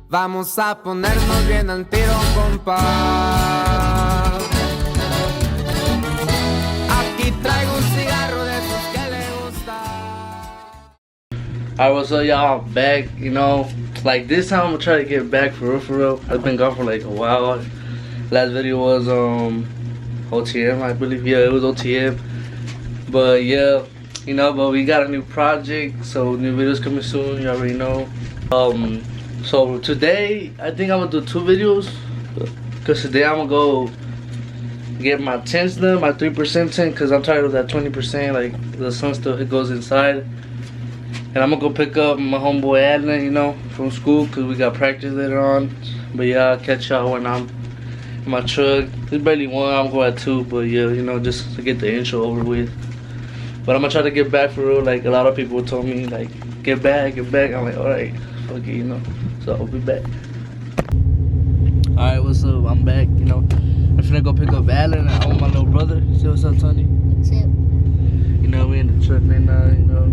Vamos a ponernos bien al tiro, compa. Aquí traigo un cigarro de esos que le gusta. Alright, what's up, y'all? Back, you know, like this time I'm gonna try to get back for real, for real. I've been gone for like a while. Last video was OTM, I believe. Yeah, it was OTM. But yeah, you know, but we got a new project, so new videos coming soon. You already know. So today I think I'm gonna do 2 videos, cause today I'm gonna go get my tints done, my 3% tint, cause I'm tired of that 20%. Like the sun still goes inside. And I'm gonna go pick up my homeboy Alan, you know, from school, cause we got practice later on. But yeah, I'll catch y'all when I'm in my truck. It's barely 1, I'm going at 2, but yeah, you know, just to get the intro over with. But I'm gonna try to get back for real. Like a lot of people told me, like, get back, get back. I'm like, alright, fuck it, you know. So I'll be back. Alright, what's up? I'm back, you know. I'm finna go pick up Alan and my little brother. Say what's up, Tony? What's up? You know, we in the truck right now, you know.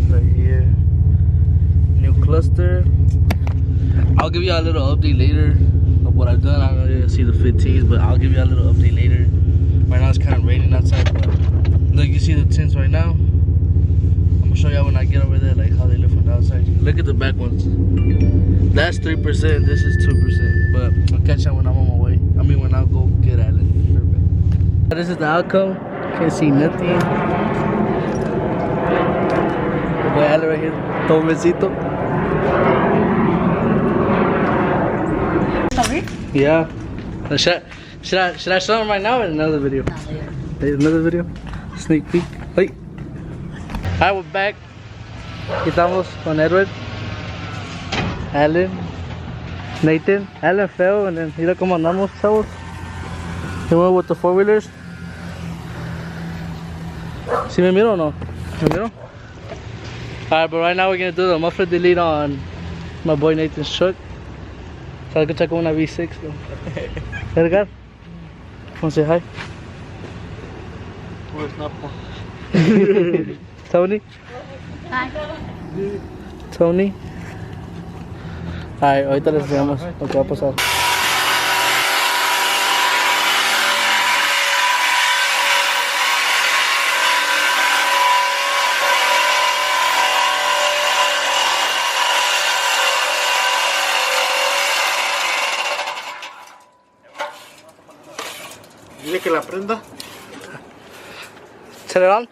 Right here. New cluster. I'll give y'all a little update later of what I've done. I don't know if you'll see the 15s, but I'll give y'all a little update later. Right now it's kind of raining outside, but look, you see the tints right now. I'm gonna show y'all when I get over there, like how they look from the outside. Look at the back ones. That's 3%, this is 2%. But I'll catch y'all when I'm on my way. I mean, when I'll go get Alan. This is the outcome. Can't see nothing. Boy, Alan right here. Tomecito. Yeah. Should I show him right now or in another video? There's another video. Sneak peek. Wait. Alright, we're back. Aquí estamos con Edward, Alan, Nathan. Alan fell and then mira cómo andamos, chavos. You went with the 4-wheelers. ¿Sí me miro o no? ¿Me miro? Alright, but right now we're gonna do the muffler delete on my boy Nathan's truck. So I can check on una V6. Edgar, wanna say hi? Where's not? Tony? Hi. Tony? Alright, ahorita les enseñamos lo que va a pasar. Dile que la prenda. ¿Se le van?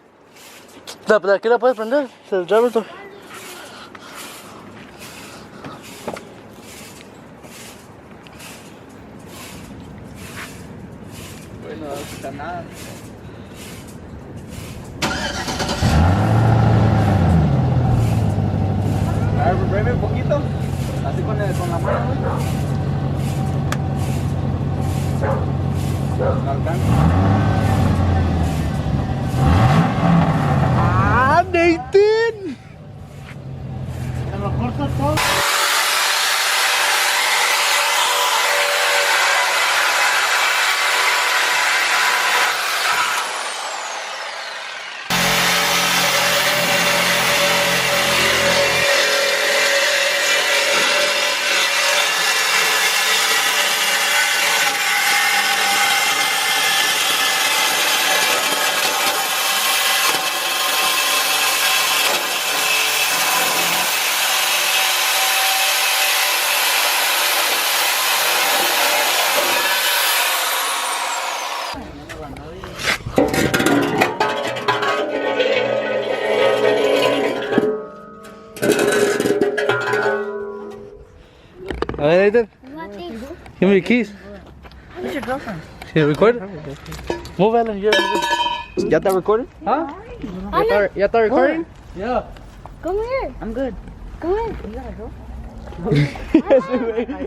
¿De aquí la puedes prender? ¿Se driver's door? Bueno, no está nada. A ver, breve un poquito. Así con la mano. No alcanza. ¡Ah, Nathan! Se lo corta todo. A ver, Nathan, give me your keys. Who's your girlfriend? Can you record it? Move, Alan. ¿Ya está recording? Huh? ¿Ya está recording? Yeah. Come here. I'm good. Come here.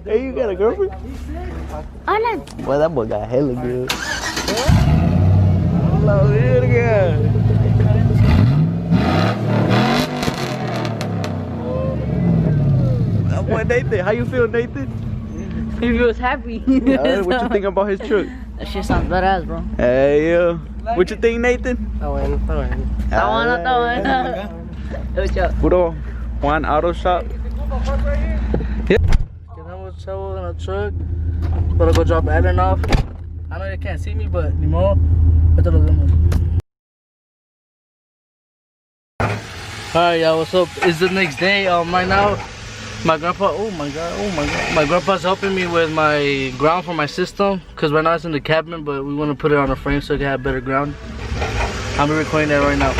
Hey, you got a girlfriend? Alan. Boy, that boy got hella good. Hello, verga. That boy Nathan, how you feel, Nathan? He feels happy. What you think about his truck? That shit sounds badass, bro. Hey, yeah. What you think, Nathan? Está bueno, está bueno. Está bueno, está bueno. What's up? Puro Juan Auto Shop. Yep. shovel in a truck. Better go drop Alan off. I know you can't see me, but ni modo. Alright, y'all, what's up? It's the next day. Right now, my grandpa, oh my god, my grandpa's helping me with my ground for my system, because right now it's in the cabinet, but we want to put it on a frame so it can have better ground. I'm recording that right now.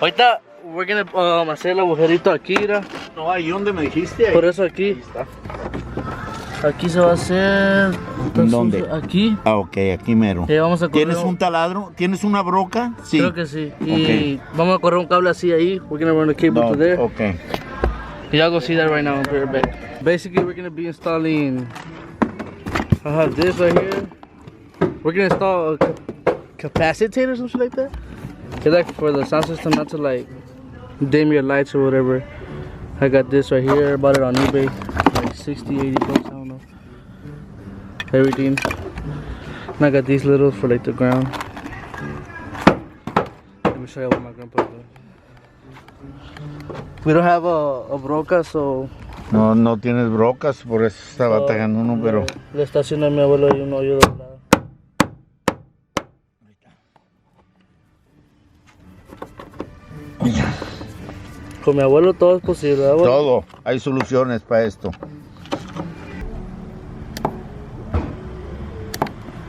Ahorita, we're gonna hacer el agujerito aquí, mira. No, ahí donde me dijiste. Por eso aquí. Aquí se va a hacer. ¿Dónde? Aquí. Ah, ok, aquí mero. Vamos a correr. ¿Tienes un taladro? ¿Tienes una broca? Sí. Creo que sí. Y vamos a correr un cable así ahí. We're gonna run a cable to there. Okay. Y'all go see that right now. I'll be right back. Basically, we're gonna be installing. I have this right here. We're gonna install a capacitor or something like that. It's like for the sound system, not to like dim your lights or whatever. I got this right here. I bought it on eBay, like 60, 80 bucks. I don't know. Everything. And I got these little for like the ground. Let me show you what my grandpa does. We don't have a broca, so. No tienes brocas, por eso está batallando uno, pero. Le está haciendo a mi abuelo y un hoyo de lado. Con mi abuelo todo es posible, ¿verdad, abuelo? Todo, hay soluciones para esto.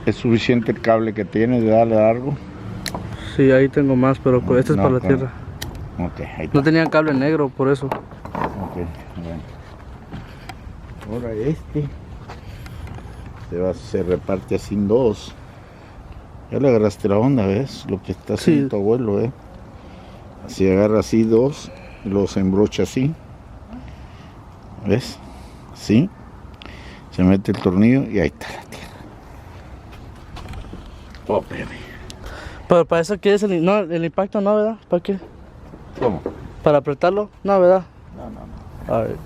¿Es suficiente el cable que tienes de darle largo? Sí, ahí tengo más, pero este es para la tierra. Ok, ahí está. No tenían cable negro, por eso. Ok, bueno. Ahora se reparte así en dos. Ya le agarraste la onda, ¿ves? Lo que está haciendo tu abuelo, ¿eh? Así agarra así dos, los embrocha así. ¿Ves? Así. Se mete el tornillo y ahí está la tierra. Oh, baby. Pero para eso quieres el impacto, ¿no, verdad? ¿Para qué? ¿Cómo? ¿Para apretarlo? No, ¿verdad? No. A ver.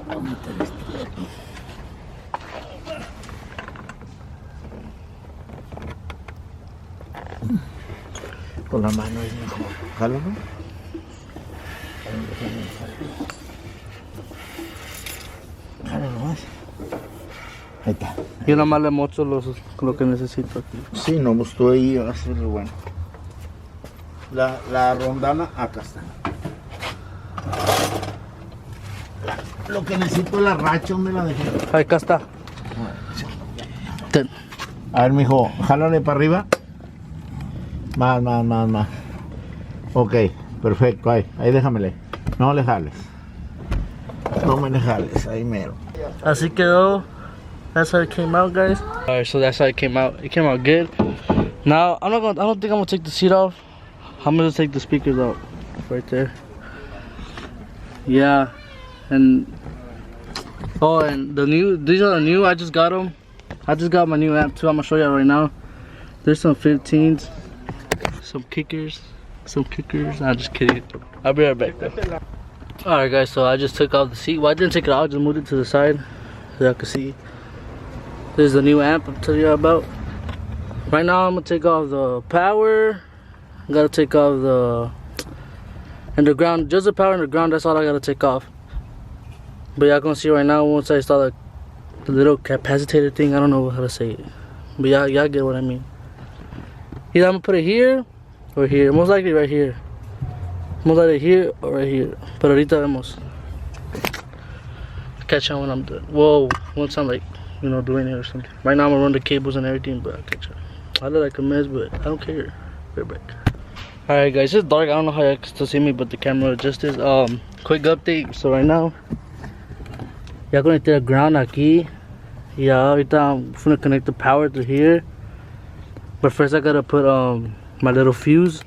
Vamos a meter esto por aquí. Con la mano es mejor. Jálalo. Jálalo más. Ahí está. Yo nada más le mocho lo que necesito aquí. Sí, no gustó ahí, va a ser bueno. La rondana acá está. Lo que necesito es la racha, ¿dónde la dejé? Acá está. Ten. A ver, mijo, jálale para arriba. Más. Ok, perfecto, ahí déjamele. No le jales. No me le jales, ahí mero. Así quedó. That's how it came out, guys. Alright, so that's how it came out. It came out good. Now I don't think I'm gonna take the seat off. I'm gonna take the speakers out. Right there. Yeah. And and these are the new, I just got them. I just got my new amp too. I'm gonna show you right now. There's some 15s, some kickers. I'm just kidding. I'll be right back though. Alright guys, so I just took off the seat. Well, I didn't take it out, I just moved it to the side so y'all can see. This is the new amp I'm telling you about. Right now I'm gonna take off the power. I gotta take off the ground, just the power and the ground, that's all I gotta take off. But y'all gonna see right now once I install the little capacitor thing. I don't know how to say it, but y'all get what I mean. Either I'm gonna put it here or here, most likely right here. Most likely here or right here. Pero ahorita vemos. Catch on when I'm done. Whoa, once I'm like, doing it or something. Right now I'm gonna run the cables and everything, but I'll catch up. I look like a mess, but I don't care. Right back. Alright guys, it's dark. I don't know how you can still see me, but the camera adjusted. Quick update. So right now Ya conecté el ground aquí. Y ahorita I'm gonna connect the power through here. But first I gotta put my little fuse.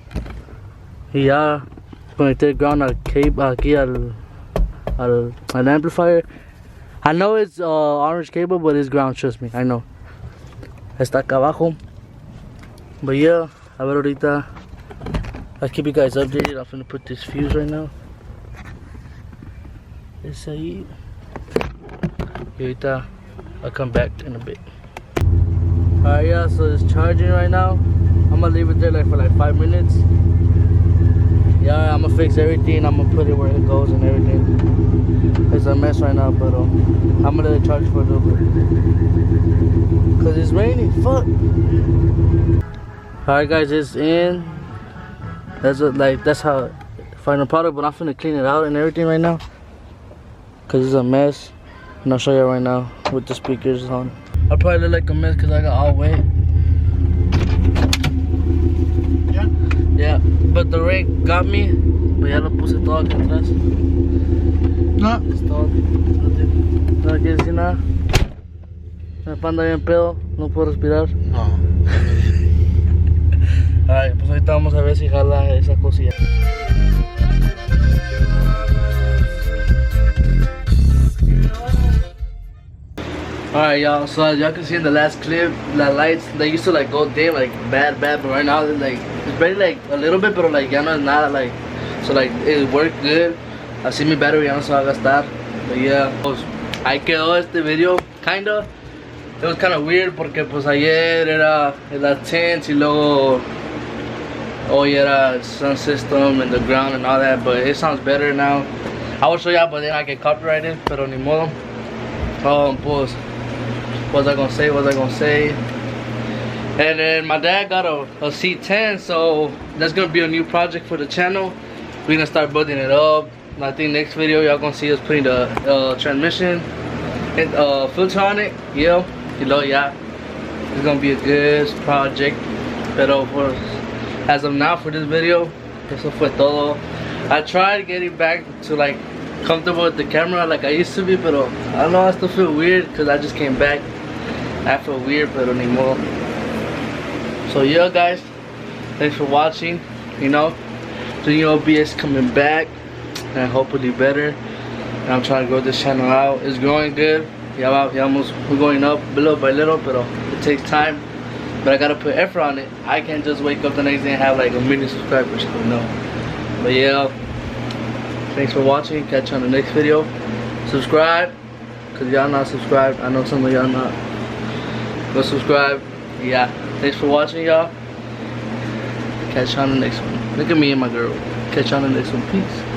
Y ya conecté el ground al cable aquí al amplifier. I know it's orange cable, but it's ground, trust me, I know. Está acá abajo. But yeah, a ver ahorita. I'll keep you guys updated. I'm gonna put this fuse right now. Es ahí. Y ahorita I'll come back in a bit. Alright, yeah, so it's charging right now. I'm gonna leave it there like for like 5 minutes. Yeah, I'm gonna fix everything. I'm gonna put it where it goes and everything. It's a mess right now, but I'm gonna let it charge for a little bit. Cause it's raining, fuck. Alright guys, it's in. That's how final product, but I'm finna clean it out and everything right now. Cause it's a mess. And I'll show you right now with the speakers on. I probably look like a mess cause I got all wet. Yeah. Yeah, but the rain got me. But ya lo puse todo aquí atrás. No. Es todo. No quiere decir nada. Me panda bien pedo, no puedo respirar. No. Alright, pues ahorita vamos a ver si jala esa cosilla. Alright y'all, so as y'all can see in the last clip, the lights, they used to like go dim, like bad, but right now they're like, it's barely like a little bit, but like ya no es nada, like, so like it worked good. Así mi battery ya no se va a gastar. But yeah, pues ahí quedó este video, kinda. It was kind of weird porque pues ayer era Tint y luego hoy era sound system and the ground and all that, but it sounds better now. I will show y'all, but then I get copyrighted, pero ni modo. Pues, what was I gonna say? And then my dad got a C10, so that's gonna be a new project for the channel. We're gonna start building it up. And I think next video y'all gonna see us putting the transmission and filter on it. Yeah, yeah, it's gonna be a good project. Pero as of now for this video, eso fue todo. I tried getting back to like comfortable with the camera like I used to be, but I don't know, I still feel weird because I just came back. I feel weird, pero ni modo. So yeah guys, thanks for watching. You know, the OBS coming back and hopefully better. And I'm trying to grow this channel out. It's growing good. Yeah, we're going up little by little, but it takes time. But I gotta put effort on it. I can't just wake up the next day and have like 1 million subscribers, you know. But yeah, thanks for watching. Catch you on the next video. Subscribe, cause y'all not subscribed. I know some of y'all not. Go subscribe. Yeah, thanks for watching, y'all. Catch you on the next one. Look at me and my girl. Catch you on the next one. Peace.